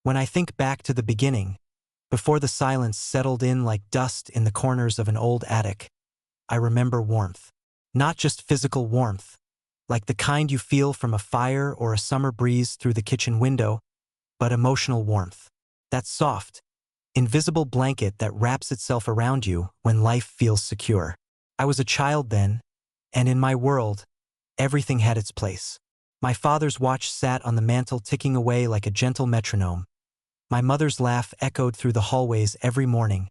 When I think back to the beginning, before the silence settled in like dust in the corners of an old attic, I remember warmth. Not just physical warmth, like the kind you feel from a fire or a summer breeze through the kitchen window, but emotional warmth. That soft, invisible blanket that wraps itself around you when life feels secure. I was a child then, and in my world, everything had its place. My father's watch sat on the mantel ticking away like a gentle metronome. My mother's laugh echoed through the hallways every morning,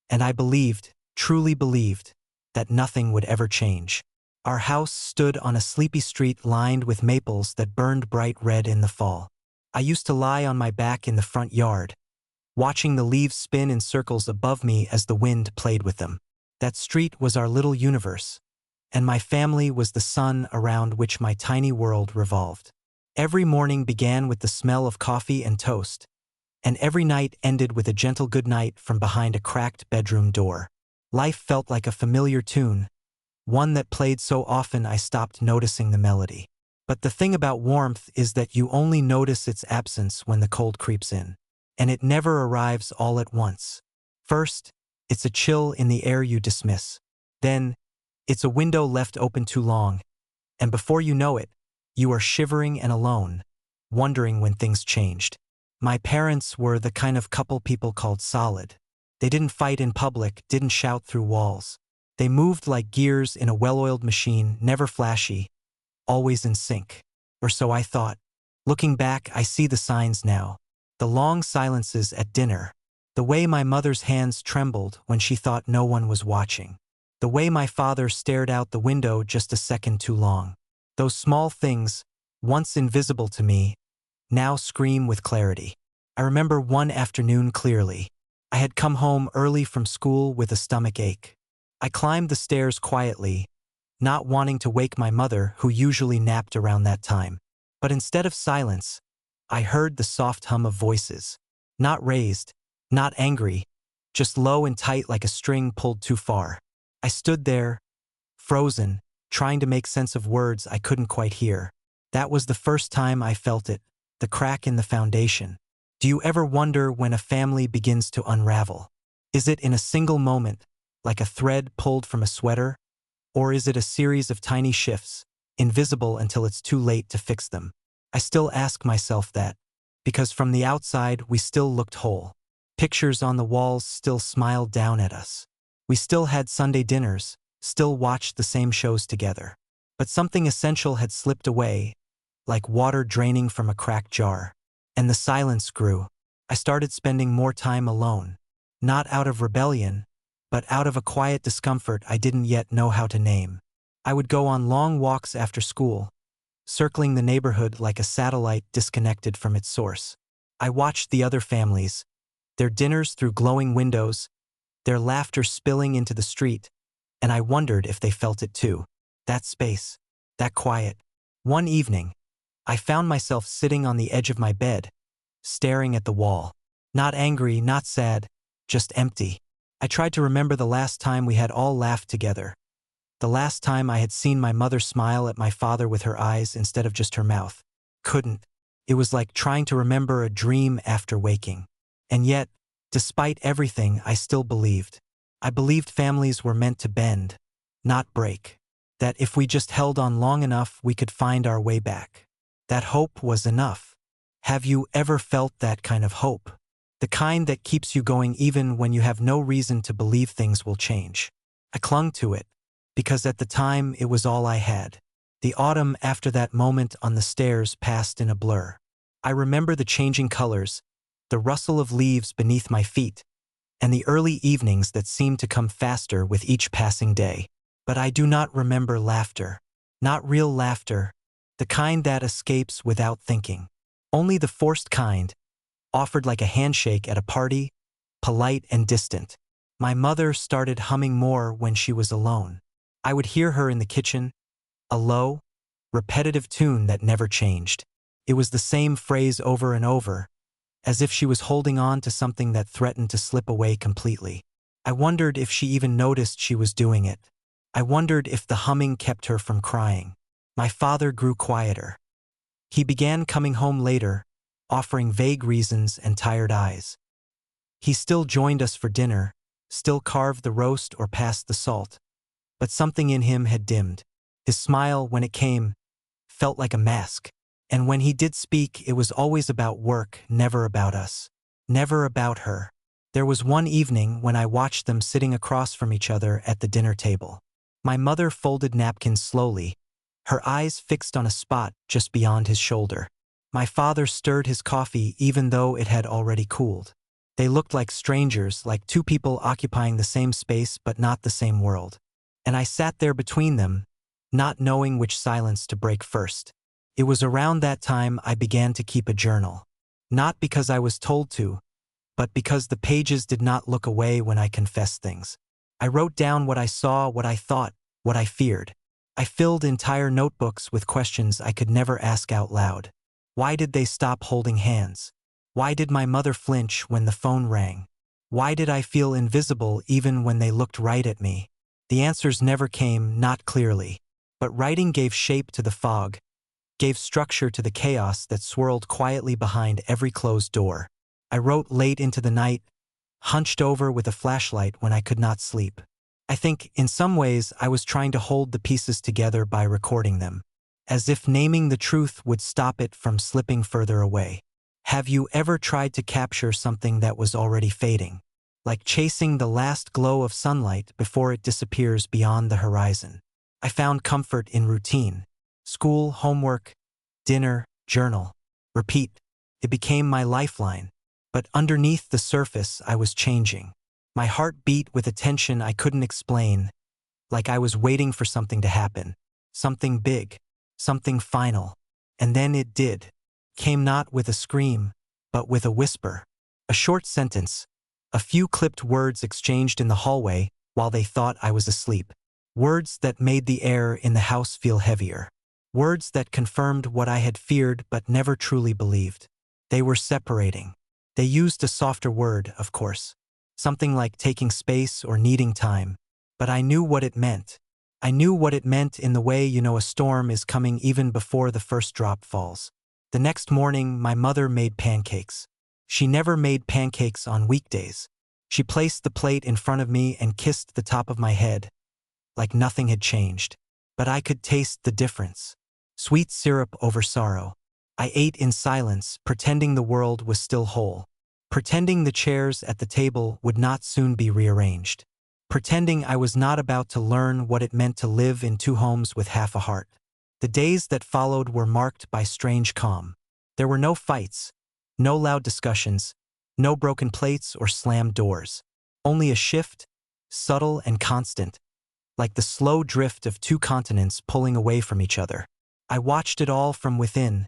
and I believed, truly believed, that nothing would ever change. Our house stood on a sleepy street lined with maples that burned bright red in the fall. I used to lie on my back in the front yard, watching the leaves spin in circles above me as the wind played with them. That street was our little universe, and my family was the sun around which my tiny world revolved. Every morning began with the smell of coffee and toast, and every night ended with a gentle goodnight from behind a cracked bedroom door. Life felt like a familiar tune, one that played so often I stopped noticing the melody. But the thing about warmth is that you only notice its absence when the cold creeps in. And it never arrives all at once. First, it's a chill in the air you dismiss. Then, it's a window left open too long. And before you know it, you are shivering and alone, wondering when things changed. My parents were the kind of couple people called solid. They didn't fight in public, didn't shout through walls. They moved like gears in a well-oiled machine, never flashy, always in sync. Or so I thought. Looking back, I see the signs now. The long silences at dinner. The way my mother's hands trembled when she thought no one was watching. The way my father stared out the window just a second too long. Those small things, once invisible to me, now scream with clarity. I remember one afternoon clearly. I had come home early from school with a stomach ache. I climbed the stairs quietly, not wanting to wake my mother, who usually napped around that time. But instead of silence, I heard the soft hum of voices. Not raised, not angry, just low and tight like a string pulled too far. I stood there, frozen, trying to make sense of words I couldn't quite hear. That was the first time I felt it, the crack in the foundation. Do you ever wonder when a family begins to unravel? Is it in a single moment, like a thread pulled from a sweater? Or is it a series of tiny shifts, invisible until it's too late to fix them? I still ask myself that, because from the outside we still looked whole. Pictures on the walls still smiled down at us. We still had Sunday dinners, still watched the same shows together. But something essential had slipped away, like water draining from a cracked jar. And the silence grew. I started spending more time alone. Not out of rebellion, but out of a quiet discomfort I didn't yet know how to name. I would go on long walks after school, circling the neighborhood like a satellite disconnected from its source. I watched the other families, their dinners through glowing windows, their laughter spilling into the street, and I wondered if they felt it too. That space, that quiet. One evening, I found myself sitting on the edge of my bed, staring at the wall. Not angry, not sad, just empty. I tried to remember the last time we had all laughed together. The last time I had seen my mother smile at my father with her eyes instead of just her mouth. Couldn't. It was like trying to remember a dream after waking. And yet, despite everything, I still believed. I believed families were meant to bend, not break. That if we just held on long enough, we could find our way back. That hope was enough. Have you ever felt that kind of hope? The kind that keeps you going even when you have no reason to believe things will change. I clung to it, because at the time it was all I had. The autumn after that moment on the stairs passed in a blur. I remember the changing colors, the rustle of leaves beneath my feet, and the early evenings that seemed to come faster with each passing day. But I do not remember laughter. Not real laughter, the kind that escapes without thinking. Only the forced kind, offered like a handshake at a party, polite and distant. My mother started humming more when she was alone. I would hear her in the kitchen, a low, repetitive tune that never changed. It was the same phrase over and over, as if she was holding on to something that threatened to slip away completely. I wondered if she even noticed she was doing it. I wondered if the humming kept her from crying. My father grew quieter. He began coming home later, offering vague reasons and tired eyes. He still joined us for dinner, still carved the roast or passed the salt. But something in him had dimmed. His smile, when it came, felt like a mask. And when he did speak, it was always about work, never about us. Never about her. There was one evening when I watched them sitting across from each other at the dinner table. My mother folded napkins slowly, her eyes fixed on a spot just beyond his shoulder. My father stirred his coffee even though it had already cooled. They looked like strangers, like two people occupying the same space but not the same world. And I sat there between them, not knowing which silence to break first. It was around that time I began to keep a journal. Not because I was told to, but because the pages did not look away when I confessed things. I wrote down what I saw, what I thought, what I feared. I filled entire notebooks with questions I could never ask out loud. Why did they stop holding hands? Why did my mother flinch when the phone rang? Why did I feel invisible even when they looked right at me? The answers never came, not clearly. But writing gave shape to the fog, gave structure to the chaos that swirled quietly behind every closed door. I wrote late into the night, hunched over with a flashlight when I could not sleep. I think, in some ways, I was trying to hold the pieces together by recording them, as if naming the truth would stop it from slipping further away. Have you ever tried to capture something that was already fading? Like chasing the last glow of sunlight before it disappears beyond the horizon. I found comfort in routine. School, homework, dinner, journal. Repeat. It became my lifeline. But underneath the surface, I was changing. My heart beat with a tension I couldn't explain, like I was waiting for something to happen. Something big. Something final. And then it did. Came not with a scream, but with a whisper. A short sentence. A few clipped words exchanged in the hallway while they thought I was asleep. Words that made the air in the house feel heavier. Words that confirmed what I had feared but never truly believed. They were separating. They used a softer word, of course. Something like taking space or needing time. But I knew what it meant. I knew what it meant in the way a storm is coming even before the first drop falls. The next morning, my mother made pancakes. She never made pancakes on weekdays. She placed the plate in front of me and kissed the top of my head, like nothing had changed. But I could taste the difference. Sweet syrup over sorrow. I ate in silence, pretending the world was still whole. Pretending the chairs at the table would not soon be rearranged. Pretending I was not about to learn what it meant to live in two homes with half a heart. The days that followed were marked by strange calm. There were no fights, no loud discussions, no broken plates or slammed doors. Only a shift, subtle and constant, like the slow drift of two continents pulling away from each other. I watched it all from within,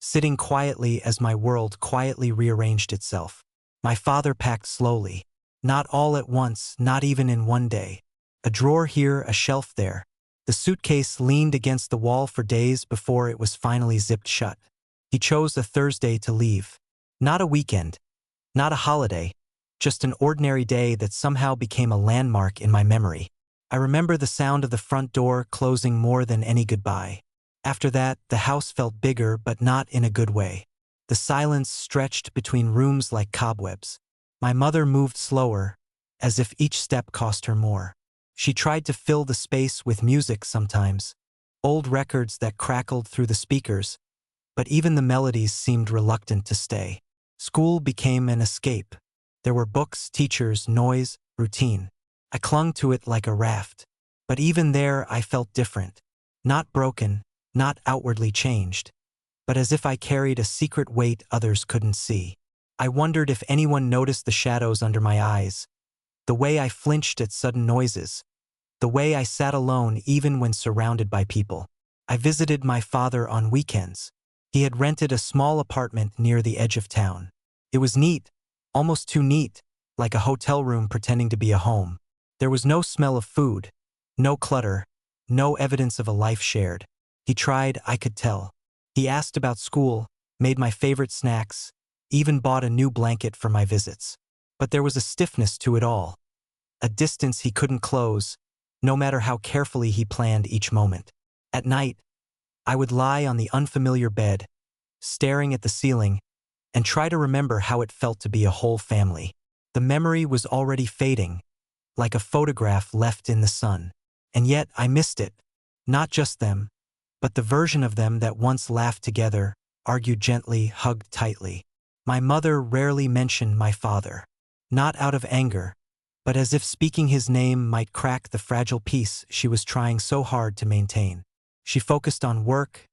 sitting quietly as my world quietly rearranged itself. My father packed slowly, not all at once, not even in one day. A drawer here, a shelf there. The suitcase leaned against the wall for days before it was finally zipped shut. He chose a Thursday to leave. Not a weekend, not a holiday, just an ordinary day that somehow became a landmark in my memory. I remember the sound of the front door closing more than any goodbye. After that, the house felt bigger, but not in a good way. The silence stretched between rooms like cobwebs. My mother moved slower, as if each step cost her more. She tried to fill the space with music sometimes, old records that crackled through the speakers, but even the melodies seemed reluctant to stay. School became an escape. There were books, teachers, noise, routine. I clung to it like a raft. But even there, I felt different. Not broken, not outwardly changed, but as if I carried a secret weight others couldn't see. I wondered if anyone noticed the shadows under my eyes, the way I flinched at sudden noises, the way I sat alone even when surrounded by people. I visited my father on weekends. He had rented a small apartment near the edge of town. It was neat, almost too neat, like a hotel room pretending to be a home. There was no smell of food, no clutter, no evidence of a life shared. He tried, I could tell. He asked about school, made my favorite snacks, even bought a new blanket for my visits. But there was a stiffness to it all, a distance he couldn't close, no matter how carefully he planned each moment. At night, I would lie on the unfamiliar bed, staring at the ceiling, and try to remember how it felt to be a whole family. The memory was already fading, like a photograph left in the sun. And yet I missed it. Not just them, but the version of them that once laughed together, argued gently, hugged tightly. My mother rarely mentioned my father. Not out of anger, but as if speaking his name might crack the fragile peace she was trying so hard to maintain. She focused on work,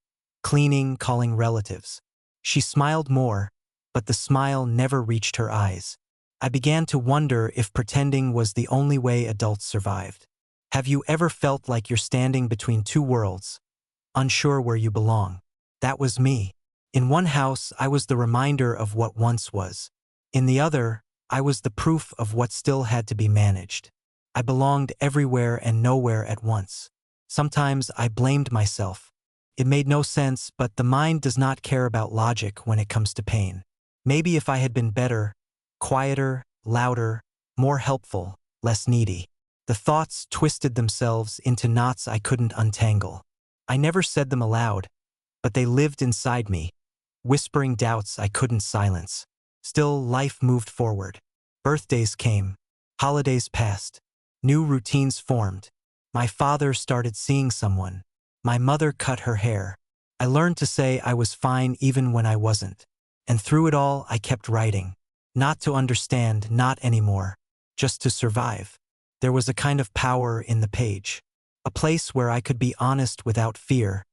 cleaning, calling relatives. She smiled more, but the smile never reached her eyes. I began to wonder if pretending was the only way adults survived. Have you ever felt like you're standing between two worlds, unsure where you belong? That was me. In one house, I was the reminder of what once was. In the other, I was the proof of what still had to be managed. I belonged everywhere and nowhere at once. Sometimes I blamed myself. It made no sense, but the mind does not care about logic when it comes to pain. Maybe if I had been better, quieter, louder, more helpful, less needy. The thoughts twisted themselves into knots I couldn't untangle. I never said them aloud, but they lived inside me, whispering doubts I couldn't silence. Still, life moved forward. Birthdays came. Holidays passed. New routines formed. My father started seeing someone. My mother cut her hair. I learned to say I was fine even when I wasn't. And through it all, I kept writing. Not to understand, not anymore. Just to survive. There was a kind of power in the page. A place where I could be honest without fear,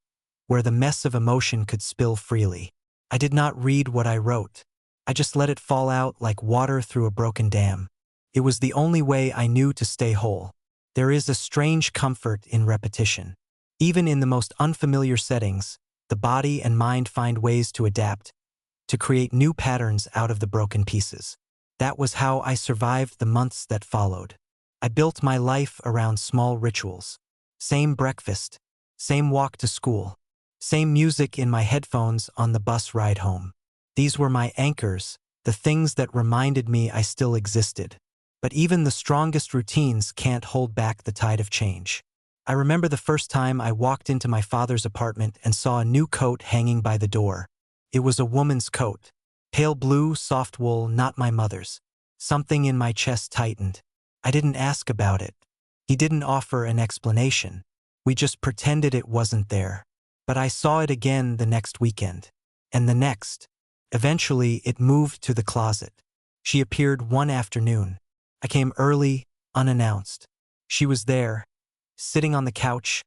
where the mess of emotion could spill freely. I did not read what I wrote. I just let it fall out like water through a broken dam. It was the only way I knew to stay whole. There is a strange comfort in repetition. Even in the most unfamiliar settings, the body and mind find ways to adapt, to create new patterns out of the broken pieces. That was how I survived the months that followed. I built my life around small rituals. Same breakfast, same walk to school, same music in my headphones on the bus ride home. These were my anchors, the things that reminded me I still existed. But even the strongest routines can't hold back the tide of change. I remember the first time I walked into my father's apartment and saw a new coat hanging by the door. It was a woman's coat. Pale blue, soft wool, not my mother's. Something in my chest tightened. I didn't ask about it. He didn't offer an explanation. We just pretended it wasn't there. But I saw it again the next weekend. And the next. Eventually, it moved to the closet. She appeared one afternoon. I came early, unannounced. She was there, sitting on the couch,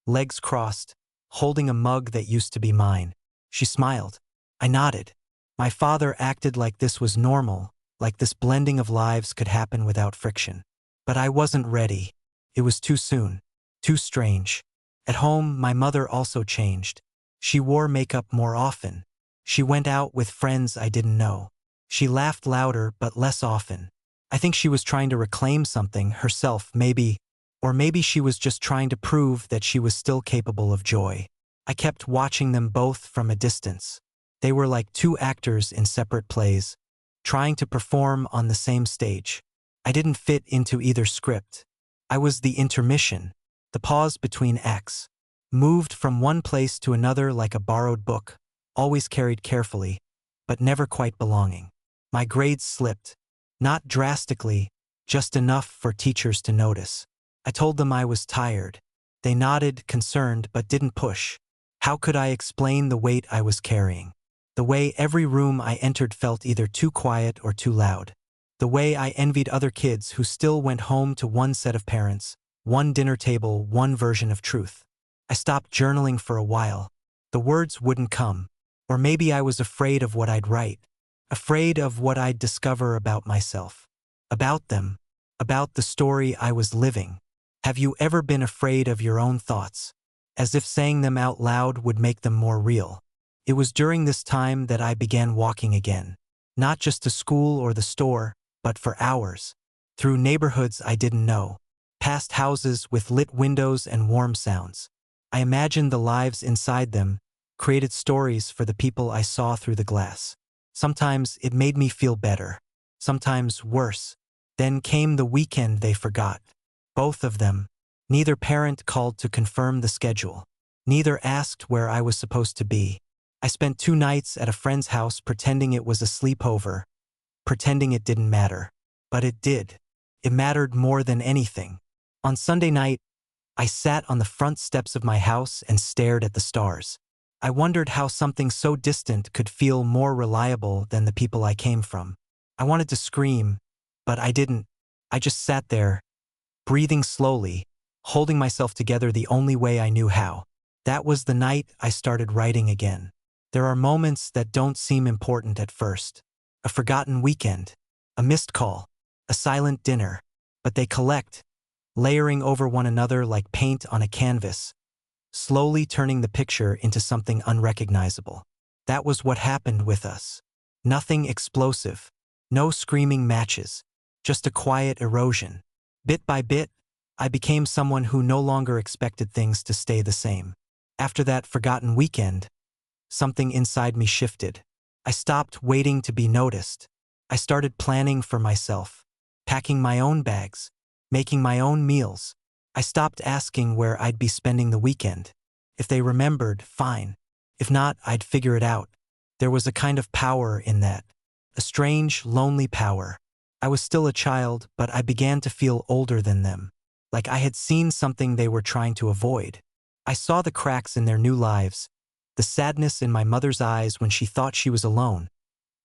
legs crossed, holding a mug that used to be mine. She smiled. I nodded. My father acted like this was normal, like this blending of lives could happen without friction. But I wasn't ready. It was too soon, too strange. At home, my mother also changed. She wore makeup more often. She went out with friends I didn't know. She laughed louder but less often. I think she was trying to reclaim something, herself maybe, or maybe she was just trying to prove that she was still capable of joy. I kept watching them both from a distance. They were like two actors in separate plays, trying to perform on the same stage. I didn't fit into either script. I was the intermission, the pause between acts, moved from one place to another like a borrowed book, always carried carefully, but never quite belonging. My grades slipped, not drastically, just enough for teachers to notice. I told them I was tired. They nodded, concerned, but didn't push. How could I explain the weight I was carrying? The way every room I entered felt either too quiet or too loud. The way I envied other kids who still went home to one set of parents, one dinner table, one version of truth. I stopped journaling for a while. The words wouldn't come. Or maybe I was afraid of what I'd write. Afraid of what I'd discover about myself. About them. About the story I was living. Have you ever been afraid of your own thoughts? As if saying them out loud would make them more real. It was during this time that I began walking again. Not just to school or the store, but for hours. Through neighborhoods I didn't know. Past houses with lit windows and warm sounds. I imagined the lives inside them, created stories for the people I saw through the glass. Sometimes it made me feel better. Sometimes worse. Then came the weekend they forgot. Both of them. Neither parent called to confirm the schedule. Neither asked where I was supposed to be. I spent 2 nights at a friend's house pretending it was a sleepover, pretending it didn't matter. But it did. It mattered more than anything. On Sunday night, I sat on the front steps of my house and stared at the stars. I wondered how something so distant could feel more reliable than the people I came from. I wanted to scream, but I didn't. I just sat there, breathing slowly, holding myself together the only way I knew how. That was the night I started writing again. There are moments that don't seem important at first. A forgotten weekend, a missed call, a silent dinner, but they collect, layering over one another like paint on a canvas, slowly turning the picture into something unrecognizable. That was what happened with us. Nothing explosive, no screaming matches, just a quiet erosion. Bit by bit, I became someone who no longer expected things to stay the same. After that forgotten weekend, something inside me shifted. I stopped waiting to be noticed. I started planning for myself, packing my own bags, making my own meals. I stopped asking where I'd be spending the weekend. If they remembered, fine. If not, I'd figure it out. There was a kind of power in that. A strange, lonely power. I was still a child, but I began to feel older than them. Like I had seen something they were trying to avoid. I saw the cracks in their new lives, the sadness in my mother's eyes when she thought she was alone,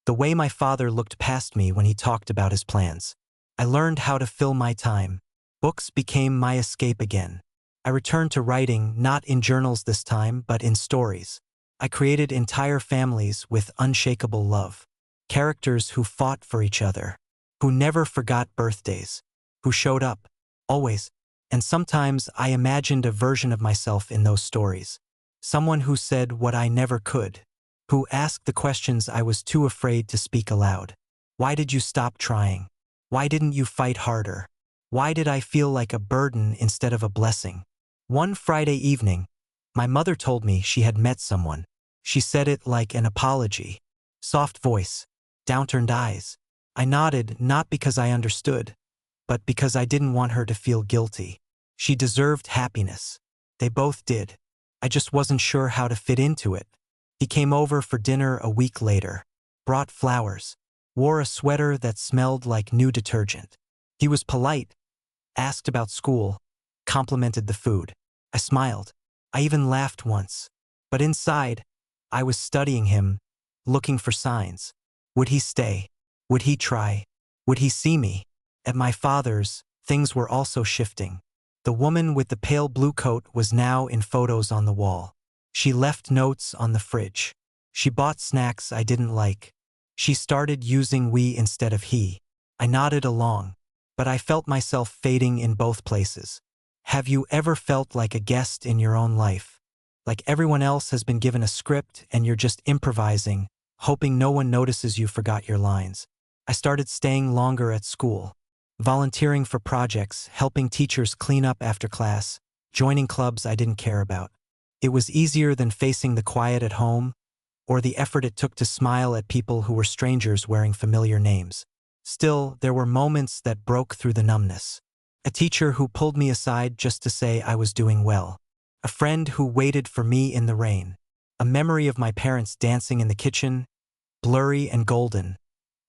the way my father looked past me when he talked about his plans. I learned how to fill my time. Books became my escape again. I returned to writing, not in journals this time, but in stories. I created entire families with unshakable love. Characters who fought for each other, who never forgot birthdays, who showed up, always. And sometimes I imagined a version of myself in those stories. Someone who said what I never could, who asked the questions I was too afraid to speak aloud. Why did you stop trying? Why didn't you fight harder? Why did I feel like a burden instead of a blessing? One Friday evening, my mother told me she had met someone. She said it like an apology. Soft voice, downturned eyes. I nodded, not because I understood, but because I didn't want her to feel guilty. She deserved happiness. They both did. I just wasn't sure how to fit into it. He came over for dinner a week later, brought flowers, wore a sweater that smelled like new detergent. He was polite, asked about school, complimented the food. I smiled. I even laughed once. But inside, I was studying him, looking for signs. Would he stay? Would he try? Would he see me? At my father's, things were also shifting. The woman with the pale blue coat was now in photos on the wall. She left notes on the fridge. She bought snacks I didn't like. She started using we instead of he. I nodded along, but I felt myself fading in both places. Have you ever felt like a guest in your own life? Like everyone else has been given a script and you're just improvising, hoping no one notices you forgot your lines. I started staying longer at school, volunteering for projects, helping teachers clean up after class, joining clubs I didn't care about. It was easier than facing the quiet at home, or the effort it took to smile at people who were strangers wearing familiar names. Still, there were moments that broke through the numbness. A teacher who pulled me aside just to say I was doing well. A friend who waited for me in the rain. A memory of my parents dancing in the kitchen, blurry and golden,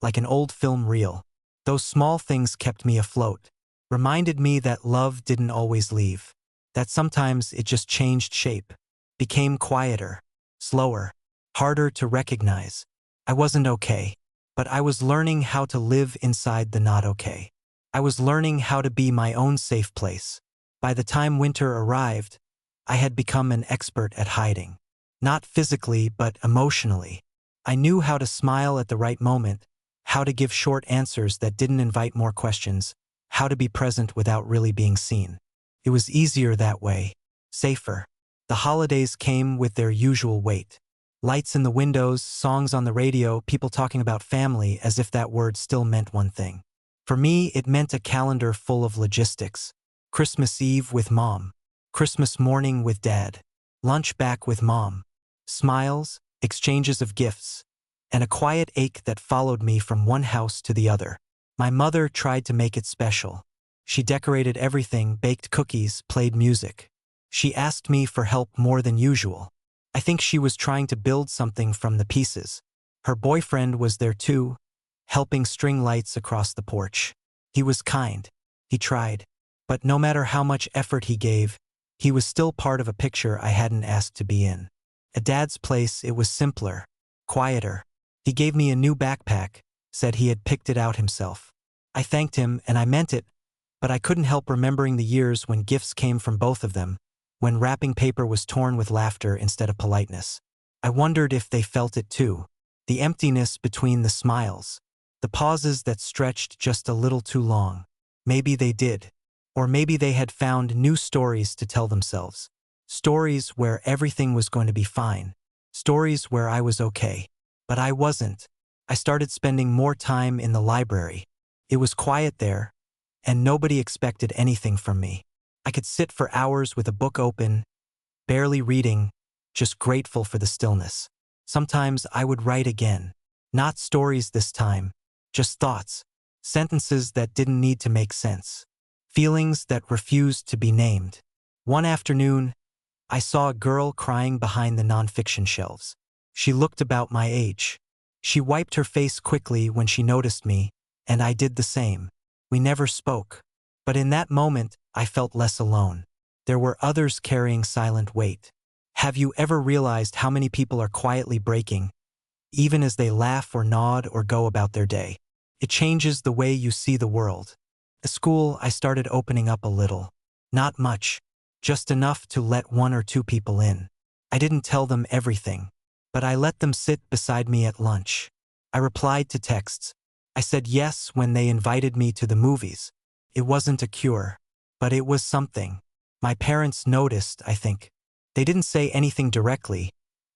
like an old film reel. Those small things kept me afloat, reminded me that love didn't always leave, that sometimes it just changed shape, became quieter, slower, harder to recognize. I wasn't okay, but I was learning how to live inside the not okay. I was learning how to be my own safe place. By the time winter arrived, I had become an expert at hiding. Not physically, but emotionally. I knew how to smile at the right moment, how to give short answers that didn't invite more questions, how to be present without really being seen. It was easier that way, safer. The holidays came with their usual weight. Lights in the windows, songs on the radio, people talking about family as if that word still meant one thing. For me, it meant a calendar full of logistics. Christmas Eve with Mom. Christmas morning with Dad. Lunch back with Mom. Smiles, exchanges of gifts, and a quiet ache that followed me from one house to the other. My mother tried to make it special. She decorated everything, baked cookies, played music. She asked me for help more than usual. I think she was trying to build something from the pieces. Her boyfriend was there too, helping string lights across the porch. He was kind. He tried. But no matter how much effort he gave, he was still part of a picture I hadn't asked to be in. At Dad's place, it was simpler, quieter. He gave me a new backpack, said he had picked it out himself. I thanked him, and I meant it, but I couldn't help remembering the years when gifts came from both of them, when wrapping paper was torn with laughter instead of politeness. I wondered if they felt it too. The emptiness between the smiles. The pauses that stretched just a little too long. Maybe they did. Or maybe they had found new stories to tell themselves. Stories where everything was going to be fine. Stories where I was okay. But I wasn't. I started spending more time in the library. It was quiet there, and nobody expected anything from me. I could sit for hours with a book open, barely reading, just grateful for the stillness. Sometimes I would write again. Not stories this time, just thoughts. Sentences that didn't need to make sense. Feelings that refused to be named. One afternoon, I saw a girl crying behind the nonfiction shelves. She looked about my age. She wiped her face quickly when she noticed me, and I did the same. We never spoke. But in that moment, I felt less alone. There were others carrying silent weight. Have you ever realized how many people are quietly breaking, even as they laugh or nod or go about their day? It changes the way you see the world. At school, I started opening up a little. Not much, just enough to let one or two people in. I didn't tell them everything, but I let them sit beside me at lunch. I replied to texts. I said yes when they invited me to the movies. It wasn't a cure, but it was something. My parents noticed, I think. They didn't say anything directly,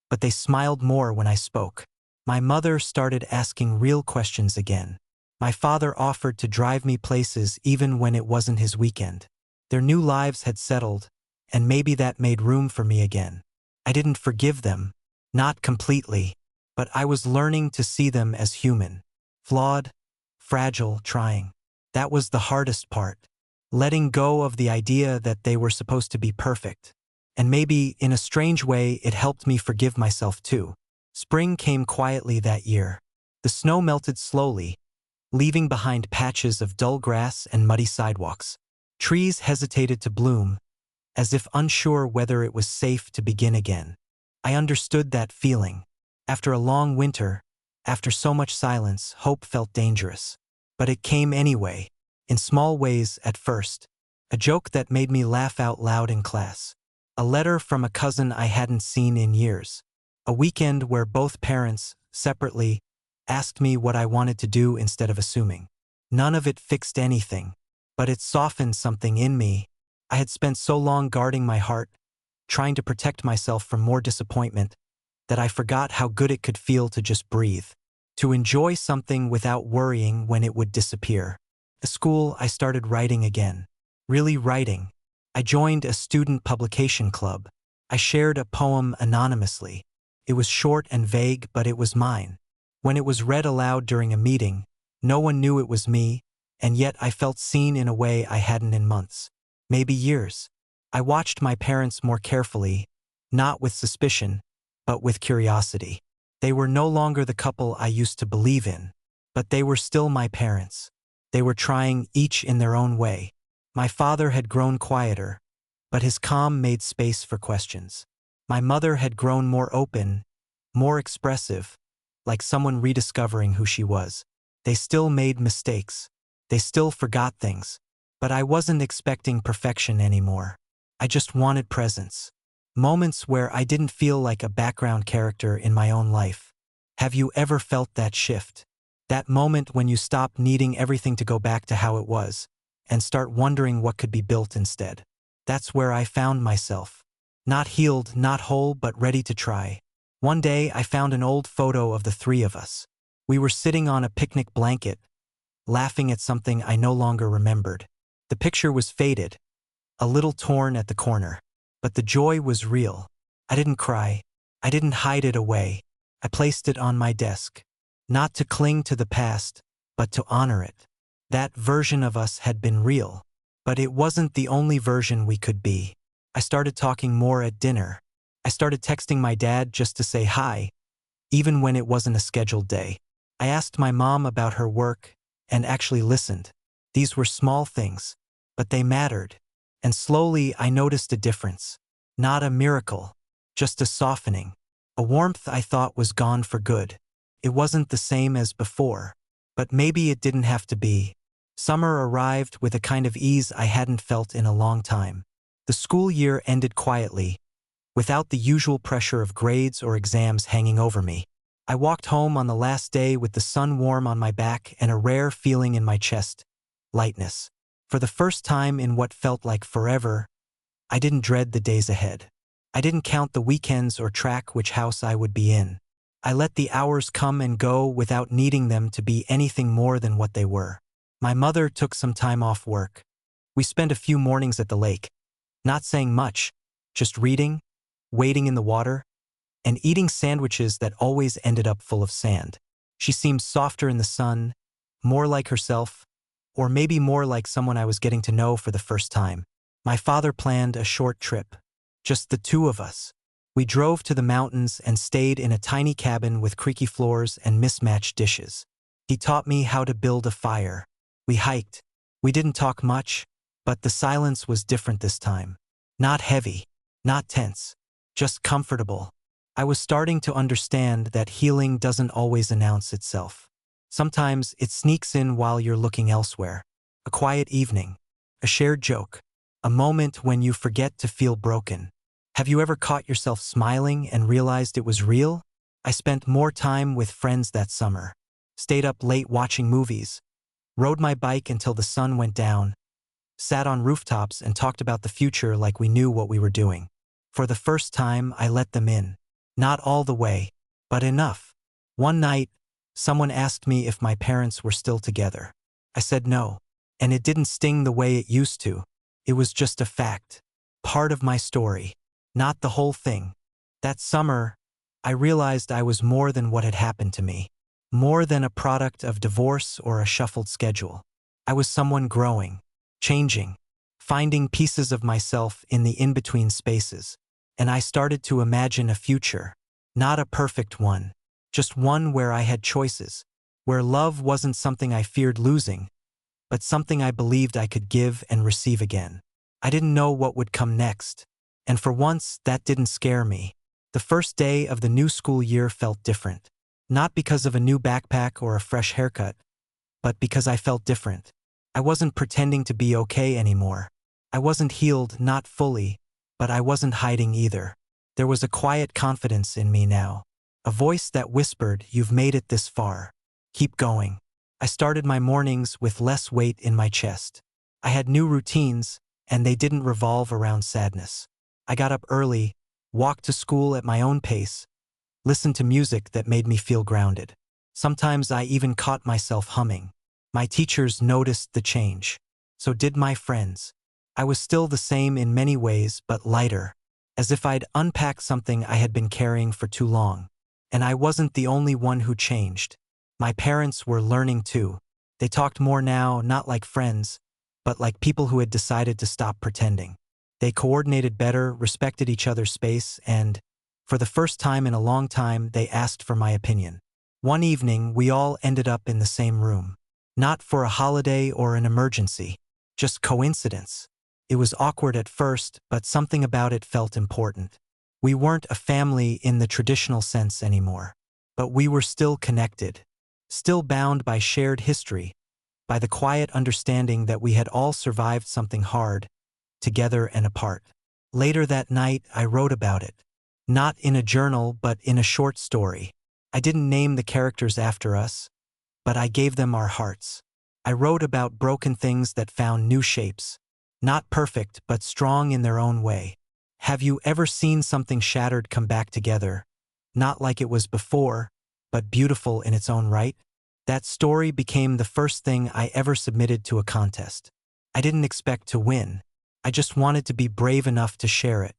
but they smiled more when I spoke. My mother started asking real questions again. My father offered to drive me places even when it wasn't his weekend. Their new lives had settled, and maybe that made room for me again. I didn't forgive them, not completely, but I was learning to see them as human. Flawed, fragile, trying. That was the hardest part. Letting go of the idea that they were supposed to be perfect. And maybe, in a strange way, it helped me forgive myself too. Spring came quietly that year. The snow melted slowly, leaving behind patches of dull grass and muddy sidewalks. Trees hesitated to bloom, as if unsure whether it was safe to begin again. I understood that feeling. After a long winter, after so much silence, hope felt dangerous. But it came anyway, in small ways at first. A joke that made me laugh out loud in class. A letter from a cousin I hadn't seen in years. A weekend where both parents, separately, asked me what I wanted to do instead of assuming. None of it fixed anything, but it softened something in me. I had spent so long guarding my heart, trying to protect myself from more disappointment, that I forgot how good it could feel to just breathe, to enjoy something without worrying when it would disappear. At school, I started writing again. Really writing. I joined a student publication club. I shared a poem anonymously. It was short and vague, but it was mine. When it was read aloud during a meeting, no one knew it was me, and yet I felt seen in a way I hadn't in months, maybe years. I watched my parents more carefully, not with suspicion, but with curiosity. They were no longer the couple I used to believe in, but they were still my parents. They were trying, each in their own way. My father had grown quieter, but his calm made space for questions. My mother had grown more open, more expressive, like someone rediscovering who she was. They still made mistakes. They still forgot things. But I wasn't expecting perfection anymore. I just wanted presence. Moments where I didn't feel like a background character in my own life. Have you ever felt that shift? That moment when you stop needing everything to go back to how it was, and start wondering what could be built instead. That's where I found myself. Not healed, not whole, but ready to try. One day, I found an old photo of the three of us. We were sitting on a picnic blanket, laughing at something I no longer remembered. The picture was faded, a little torn at the corner, but the joy was real. I didn't cry. I didn't hide it away. I placed it on my desk, not to cling to the past, but to honor it. That version of us had been real, but it wasn't the only version we could be. I started talking more at dinner. I started texting my dad just to say hi, even when it wasn't a scheduled day. I asked my mom about her work and actually listened. These were small things, but they mattered. And slowly I noticed a difference. Not a miracle, just a softening. A warmth I thought was gone for good. It wasn't the same as before, but maybe it didn't have to be. Summer arrived with a kind of ease I hadn't felt in a long time. The school year ended quietly, without the usual pressure of grades or exams hanging over me. I walked home on the last day with the sun warm on my back and a rare feeling in my chest, lightness. For the first time in what felt like forever, I didn't dread the days ahead. I didn't count the weekends or track which house I would be in. I let the hours come and go without needing them to be anything more than what they were. My mother took some time off work. We spent a few mornings at the lake, not saying much, just reading, wading in the water, and eating sandwiches that always ended up full of sand. She seemed softer in the sun, more like herself, or maybe more like someone I was getting to know for the first time. My father planned a short trip, just the two of us. We drove to the mountains and stayed in a tiny cabin with creaky floors and mismatched dishes. He taught me how to build a fire. We hiked. We didn't talk much, but the silence was different this time. Not heavy, not tense, just comfortable. I was starting to understand that healing doesn't always announce itself. Sometimes it sneaks in while you're looking elsewhere. A quiet evening, a shared joke, a moment when you forget to feel broken. Have you ever caught yourself smiling and realized it was real? I spent more time with friends that summer, stayed up late watching movies, rode my bike until the sun went down, sat on rooftops and talked about the future like we knew what we were doing. For the first time, I let them in. Not all the way, but enough. One night, someone asked me if my parents were still together. I said no, and it didn't sting the way it used to. It was just a fact, part of my story, not the whole thing. That summer, I realized I was more than what had happened to me, more than a product of divorce or a shuffled schedule. I was someone growing, changing, finding pieces of myself in the in-between spaces. And I started to imagine a future, not a perfect one, just one where I had choices, where love wasn't something I feared losing, but something I believed I could give and receive again. I didn't know what would come next, and for once that didn't scare me. The first day of the new school year felt different, not because of a new backpack or a fresh haircut, but because I felt different. I wasn't pretending to be okay anymore. I wasn't healed, not fully, but I wasn't hiding either. There was a quiet confidence in me now, a voice that whispered, "You've made it this far. Keep going." I started my mornings with less weight in my chest. I had new routines, and they didn't revolve around sadness. I got up early, walked to school at my own pace, listened to music that made me feel grounded. Sometimes I even caught myself humming. My teachers noticed the change. So did my friends. I was still the same in many ways, but lighter, as if I'd unpacked something I had been carrying for too long. And I wasn't the only one who changed. My parents were learning too. They talked more now, not like friends, but like people who had decided to stop pretending. They coordinated better, respected each other's space, and, for the first time in a long time, they asked for my opinion. One evening, we all ended up in the same room. Not for a holiday or an emergency, just coincidence. It was awkward at first, but something about it felt important. We weren't a family in the traditional sense anymore, but we were still connected, still bound by shared history, by the quiet understanding that we had all survived something hard, together and apart. Later that night, I wrote about it. Not in a journal, but in a short story. I didn't name the characters after us, but I gave them our hearts. I wrote about broken things that found new shapes. Not perfect, but strong in their own way. Have you ever seen something shattered come back together? Not like it was before, but beautiful in its own right? That story became the first thing I ever submitted to a contest. I didn't expect to win. I just wanted to be brave enough to share it.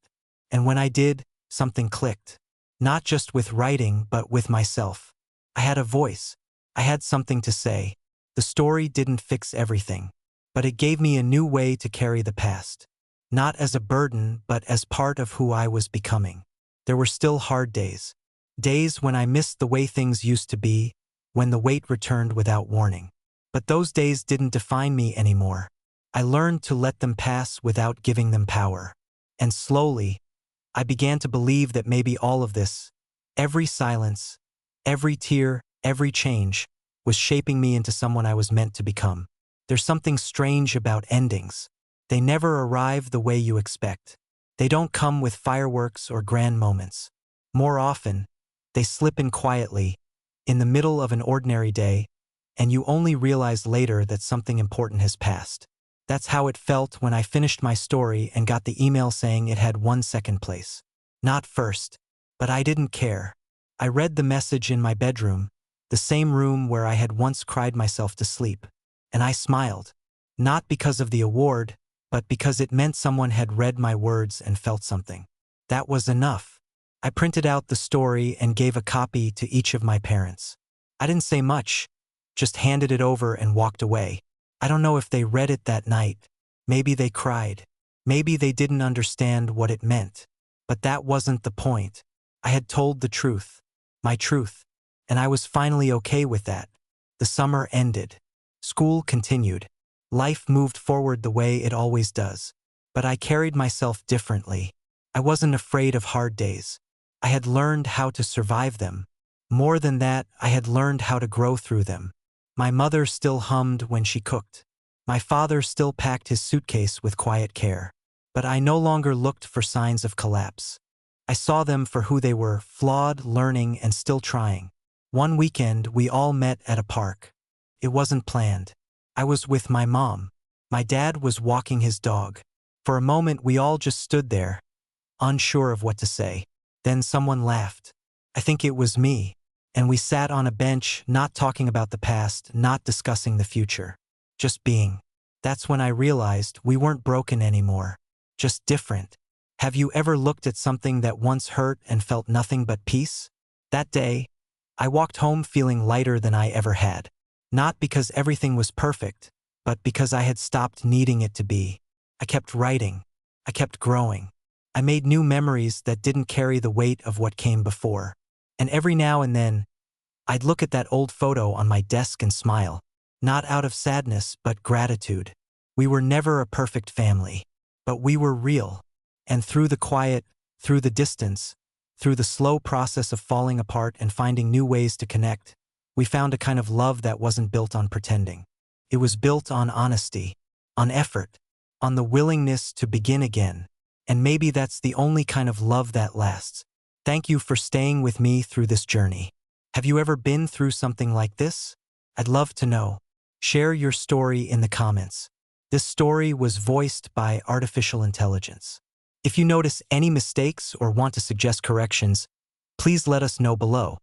And when I did, something clicked. Not just with writing, but with myself. I had a voice. I had something to say. The story didn't fix everything, but it gave me a new way to carry the past. Not as a burden, but as part of who I was becoming. There were still hard days. Days when I missed the way things used to be, when the weight returned without warning. But those days didn't define me anymore. I learned to let them pass without giving them power. And slowly, I began to believe that maybe all of this, every silence, every tear, every change, was shaping me into someone I was meant to become. There's something strange about endings. They never arrive the way you expect. They don't come with fireworks or grand moments. More often, they slip in quietly, in the middle of an ordinary day, and you only realize later that something important has passed. That's how it felt when I finished my story and got the email saying it had won second place. Not first, but I didn't care. I read the message in my bedroom, the same room where I had once cried myself to sleep, and I smiled. Not because of the award, but because it meant someone had read my words and felt something. That was enough. I printed out the story and gave a copy to each of my parents. I didn't say much, just handed it over and walked away. I don't know if they read it that night. Maybe they cried. Maybe they didn't understand what it meant. But that wasn't the point. I had told the truth, my truth, and I was finally okay with that. The summer ended. School continued. Life moved forward the way it always does. But I carried myself differently. I wasn't afraid of hard days. I had learned how to survive them. More than that, I had learned how to grow through them. My mother still hummed when she cooked. My father still packed his suitcase with quiet care. But I no longer looked for signs of collapse. I saw them for who they were, flawed, learning, and still trying. One weekend, we all met at a park. It wasn't planned. I was with my mom. My dad was walking his dog. For a moment, we all just stood there, unsure of what to say. Then someone laughed. I think it was me. And we sat on a bench, not talking about the past, not discussing the future. Just being. That's when I realized we weren't broken anymore. Just different. Have you ever looked at something that once hurt and felt nothing but peace? That day, I walked home feeling lighter than I ever had. Not because everything was perfect, but because I had stopped needing it to be. I kept writing. I kept growing. I made new memories that didn't carry the weight of what came before. And every now and then, I'd look at that old photo on my desk and smile. Not out of sadness, but gratitude. We were never a perfect family, but we were real. And through the quiet, through the distance, through the slow process of falling apart and finding new ways to connect, we found a kind of love that wasn't built on pretending. It was built on honesty, on effort, on the willingness to begin again. And maybe that's the only kind of love that lasts. Thank you for staying with me through this journey. Have you ever been through something like this? I'd love to know. Share your story in the comments. This story was voiced by artificial intelligence. If you notice any mistakes or want to suggest corrections, please let us know below.